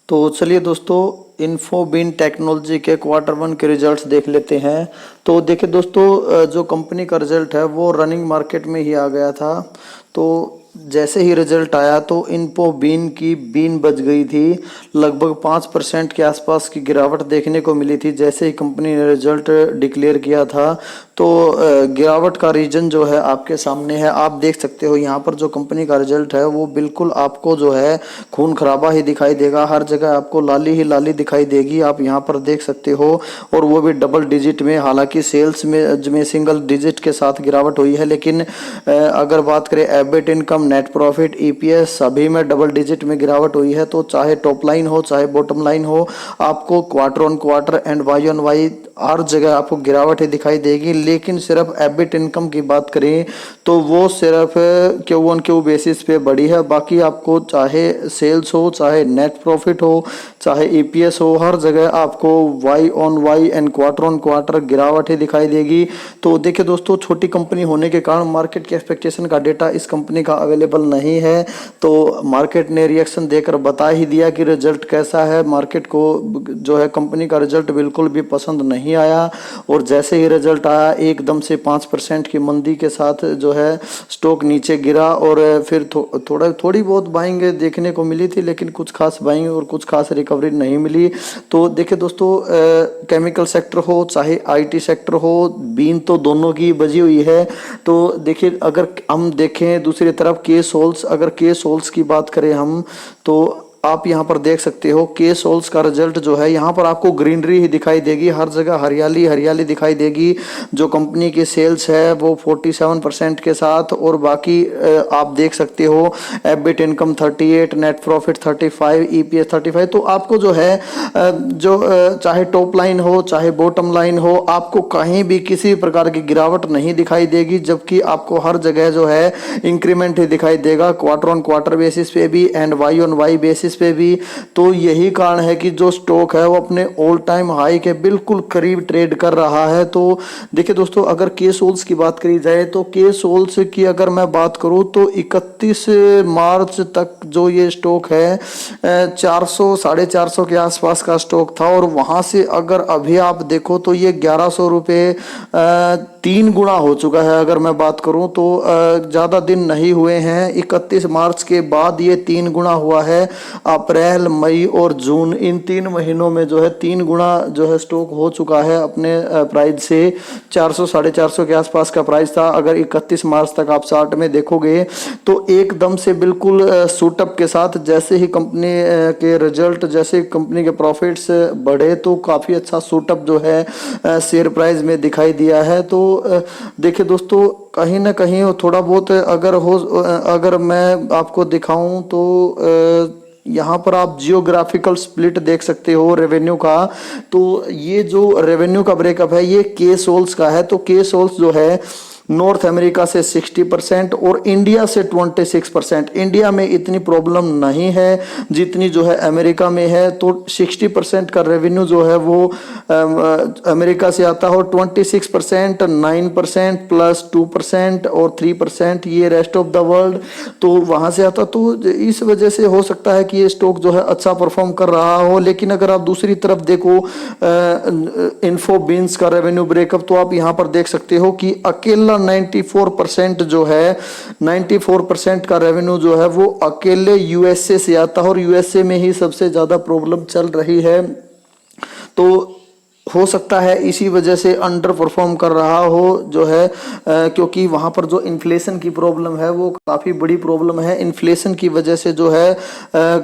तो चलिए दोस्तों, इन्फोबीन टेक्नोलॉजी के क्वार्टर वन के रिजल्ट्स देख लेते हैं। तो देखिए दोस्तों, जो कंपनी का रिजल्ट है वो रनिंग मार्केट में ही आ गया था। तो जैसे ही रिजल्ट आया तो इन्फोबीन की बीन बच गई थी। लगभग 5% के आसपास की गिरावट देखने को मिली थी जैसे ही कंपनी ने रिजल्ट डिक्लेयर किया था। तो गिरावट का रीजन जो है आपके सामने है, आप देख सकते हो। यहाँ पर जो कंपनी का रिजल्ट है वो बिल्कुल आपको जो है खून खराबा ही दिखाई देगा। हर जगह आपको लाली ही लाली दिखाई देगी, आप यहाँ पर देख सकते हो। और वो भी डबल डिजिट में, हालांकि सेल्स में सिंगल डिजिट के साथ गिरावट हुई है, लेकिन अगर बात करें EBIT income, net profit, EPS सभी में डबल डिजिट में गिरावट हुई है। तो चाहे टॉप लाइन हो चाहे बॉटम लाइन हो, आपको quarter on quarter and Y on Y हर जगह आपको गिरावट ही दिखाई देगी। लेकिन सिर्फ एबिट इनकम की बात करें तो वो सिर्फ क्यू ऑन क्यू बेसिस पे बढ़ी है। बाकी आपको चाहे सेल्स हो, चाहे नेट प्रॉफिट हो, चाहे ईपीएस हो, हर जगह आपको Y on Y and quarter on quarter गिरावट ही दिखाई देगी। तो देखिए दोस्तों, छोटी कंपनी होने के कारण मार्केट के एक्सपेक्टेशन का डेटा इस कंपनी का अवेलेबल नहीं है। तो मार्केट ने रिएक्शन देकर बता ही दिया कि रिजल्ट कैसा है। मार्केट को जो है कंपनी का रिजल्ट बिल्कुल भी पसंद नहीं आया, और जैसे ही रिजल्ट आया एकदम से 5% की मंदी के साथ जो है स्टॉक नीचे गिरा। और फिर थोड़ी बहुत बाइंग देखने को मिली थी, लेकिन कुछ खास बाइंग और कुछ खास रिकवरी नहीं मिली। तो देखिए दोस्तों, केमिकल सेक्टर हो चाहे आईटी सेक्टर हो, बीन तो दोनों की बजी हुई है। तो देखिए, अगर हम देखें दूसरी तरफ के सोल्स, अगर के सोल्स की बात करें हम, तो आप यहाँ पर देख सकते हो के सोल्स का रिजल्ट जो है, यहाँ पर आपको ग्रीनरी ही दिखाई देगी, हर जगह हरियाली हरियाली दिखाई देगी। जो कंपनी की सेल्स है वो 47% के साथ, और बाकी आप देख सकते हो EBIT income 38, net profit 35, EPS 35। तो आपको जो है चाहे टॉप लाइन हो चाहे बॉटम लाइन हो, आपको कहीं भी किसी प्रकार की गिरावट नहीं दिखाई देगी, जबकि आपको हर जगह जो है इंक्रीमेंट ही दिखाई देगा, क्वार्टर ऑन क्वार्टर बेसिस पे भी and Y on Y basis पे भी। तो यही कारण है कि जो स्टॉक है वो अपने ऑल टाइम हाई के बिल्कुल करीब ट्रेड कर रहा है। तो देखिए दोस्तों, अगर के सोल्स की बात करी जाए तो के सोल्स की अगर मैं बात करूं तो 31 मार्च तक जो ये स्टॉक है 400 450 के आसपास का स्टॉक था, और वहां से अगर अभी आप देखो तो ये 1100 रुपये 3 गुना हो चुका है। अगर मैं बात करूं तो ज़्यादा दिन नहीं हुए हैं, 31 मार्च के बाद ये 3 गुना हुआ है। अप्रैल, मई और जून, इन 3 महीनों में जो है 3 गुना जो है स्टॉक हो चुका है अपने प्राइस से। 400 450 के आसपास का प्राइस था। अगर 31 मार्च तक आप चार्ट में देखोगे तो एकदम से बिल्कुल शूटअप के साथ, जैसे ही कंपनी के रिजल्ट, जैसे कंपनी के प्रॉफिट्स बढ़े, तो काफ़ी अच्छा शूटअप जो है शेयर प्राइस में दिखाई दिया है। तो देखिए दोस्तों, कहीं ना कहीं थोड़ा बहुत अगर मैं आपको दिखाऊं तो यहाँ पर आप जियोग्राफिकल स्प्लिट देख सकते हो रेवेन्यू का। तो ये जो रेवेन्यू का ब्रेकअप है ये के सोल्स का है। तो के सोल्स जो है नॉर्थ अमेरिका से 60% और इंडिया से 26%। इंडिया में इतनी प्रॉब्लम नहीं है जितनी जो है अमेरिका में है। तो 60% का रेवेन्यू जो है वो अमेरिका से आता हो, 26%, 9% प्लस 2% और 3% ये रेस्ट ऑफ द वर्ल्ड तो वहाँ से आता। तो इस वजह से हो सकता है कि ये स्टॉक जो है अच्छा परफॉर्म कर रहा हो। लेकिन अगर आप दूसरी तरफ देखो इन्फोबीन्स का रेवेन्यू ब्रेकअप, तो आप यहाँ पर देख सकते हो कि अकेला 94% जो है 94% का रेवेन्यू जो है वो अकेले यूएसए से आता है, और यूएसए में ही सबसे ज्यादा प्रॉब्लम चल रही है। तो हो सकता है इसी वजह से अंडर परफॉर्म कर रहा हो जो है, क्योंकि वहाँ पर जो इन्फ्लेशन की प्रॉब्लम है वो काफ़ी बड़ी प्रॉब्लम है। इन्फ्लेशन की वजह से जो है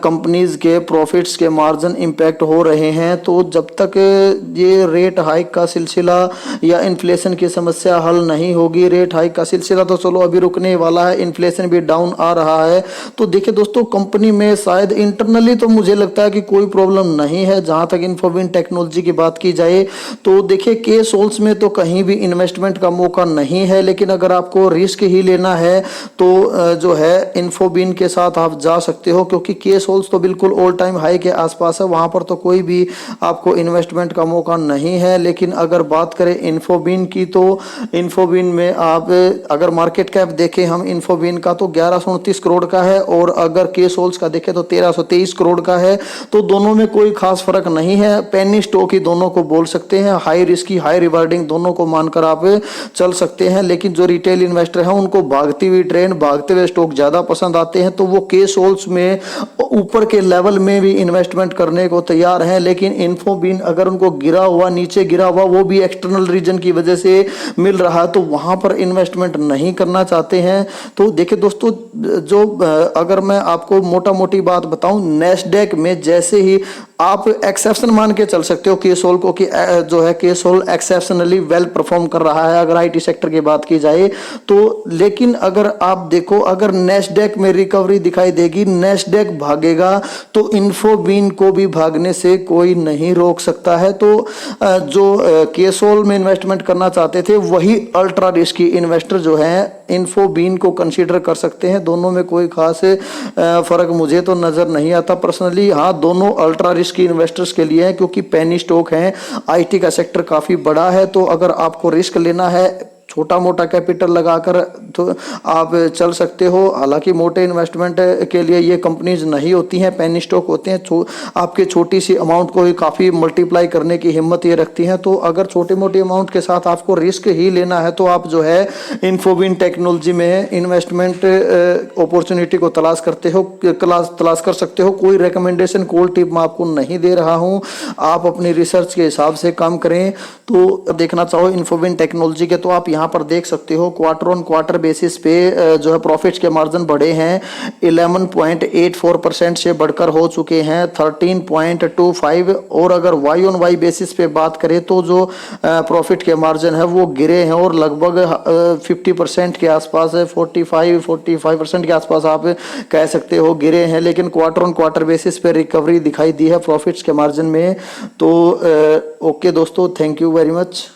कंपनीज के प्रॉफिट्स के मार्जिन इम्पैक्ट हो रहे हैं। तो जब तक ये रेट हाइक का सिलसिला या इन्फ्लेशन की समस्या हल नहीं होगी, रेट हाइक का सिलसिला तो चलो अभी रुकने वाला है, इन्फ्लेशन भी डाउन आ रहा है। तो देखिए दोस्तों, कंपनी में शायद इंटरनली तो मुझे लगता है कि कोई प्रॉब्लम नहीं है। जहाँ तक इन्फोबीन टेक्नोलॉजी की बात की जाए जाए तो देखिए के सोल्स में तो कहीं भी इन्वेस्टमेंट का मौका नहीं है, लेकिन अगर आपको रिस्क ही लेना है तो जो है इन्फोबीन के साथ आप जा सकते हो, क्योंकि के सोल्स तो बिल्कुल ऑल टाइम हाई के आसपास है, वहां पर तो कोई भी आपको इन्वेस्टमेंट का मौका नहीं है। लेकिन अगर बात करें इन्फोबीन की तो इन्फोबीन में आप अगर मार्केट कैप देखें हम इन्फोबीन का तो 1129 करोड़ का है, और अगर के सोल्स का देखें तो 1323 करोड़ का है। तो दोनों में कोई खास फर्क नहीं है, पेनी स्टॉक ही दोनों को बोल सकते हैं, हाई रिस्की हाई रिवार्डिंग दोनों को मानकर आप चल सकते हैं। लेकिन जो रिटेल इन्वेस्टर हैं उनको भागती हुई ट्रेन भागते हुए स्टॉक ज्यादा पसंद आते हैं, तो वो के सोल्स में ऊपर के लेवल में भी इन्वेस्टमेंट करने को तैयार हैं। लेकिन इन्फोबीन अगर उनको गिरा हुआ नीचे गिरा हुआ वो भी एक्सटर्नल रीजन की वजह से मिल रहा है तो वहां पर इन्वेस्टमेंट नहीं करना चाहते हैं। तो देखिए दोस्तों, जो अगर मैं आपको मोटा मोटी बात बताऊं, नेस्डेक में जैसे ही आप एक्सेप्शन मान के चल सकते हो केसोल को कि जो है केसोल एक्सेप्शनली वेल परफॉर्म कर रहा है अगर आईटी सेक्टर की बात की जाए तो। लेकिन अगर आप देखो अगर नेस्डेक में रिकवरी दिखाई देगी, नेस्डेक भागेगा तो इन्फोबीन को भी भागने से कोई नहीं रोक सकता है। तो जो केसोल में इन्वेस्टमेंट करना चाहते थे वही अल्ट्रा रिस्की इन्वेस्टर जो है इन्फोबीन को कंसीडर कर सकते हैं। दोनों में कोई खास फर्क मुझे तो नजर नहीं आता पर्सनली। हाँ, दोनों अल्ट्रा रिस्की इन्वेस्टर्स के लिए है क्योंकि पेनी स्टॉक है, आईटी का सेक्टर काफी बड़ा है। तो अगर आपको रिस्क लेना है छोटा मोटा कैपिटल लगाकर तो आप चल सकते हो। हालांकि मोटे इन्वेस्टमेंट के लिए ये कंपनीज नहीं होती हैं, पेनी स्टॉक होते हैं। आपके छोटी सी अमाउंट को ही काफ़ी मल्टीप्लाई करने की हिम्मत ये रखती हैं। तो अगर छोटी मोटी अमाउंट के साथ आपको रिस्क ही लेना है तो आप जो है इन्फोबीन टेक्नोलॉजी में इन्वेस्टमेंट अपॉर्चुनिटी को तलाश कर सकते हो। कोई रिकमेंडेशन कॉल टिप मैं आपको नहीं दे रहा हूँ, आप अपनी रिसर्च के हिसाब से काम करें। तो देखना चाहो इन्फोबीन टेक्नोलॉजी के तो आप यहाँ पर देख सकते हो क्वार्टर ऑन क्वार्टर बेसिस पे जो है प्रॉफिट्स के मार्जिन बढ़े हैं 11.84% से बढ़कर हो चुके हैं 13.25। और अगर वाई ऑन वाई बेसिस पे बात करें तो जो प्रॉफिट के मार्जिन है वो गिरे हैं और लगभग 50% के आसपास है, 45% के आसपास आप कह सकते हो गिरे हैं। लेकिन क्वार्टर ऑन क्वार्टर बेसिस पे रिकवरी दिखाई दी है प्रॉफिट्स के मार्जिन में। तो ओके दोस्तों, थैंक यू वेरी मच।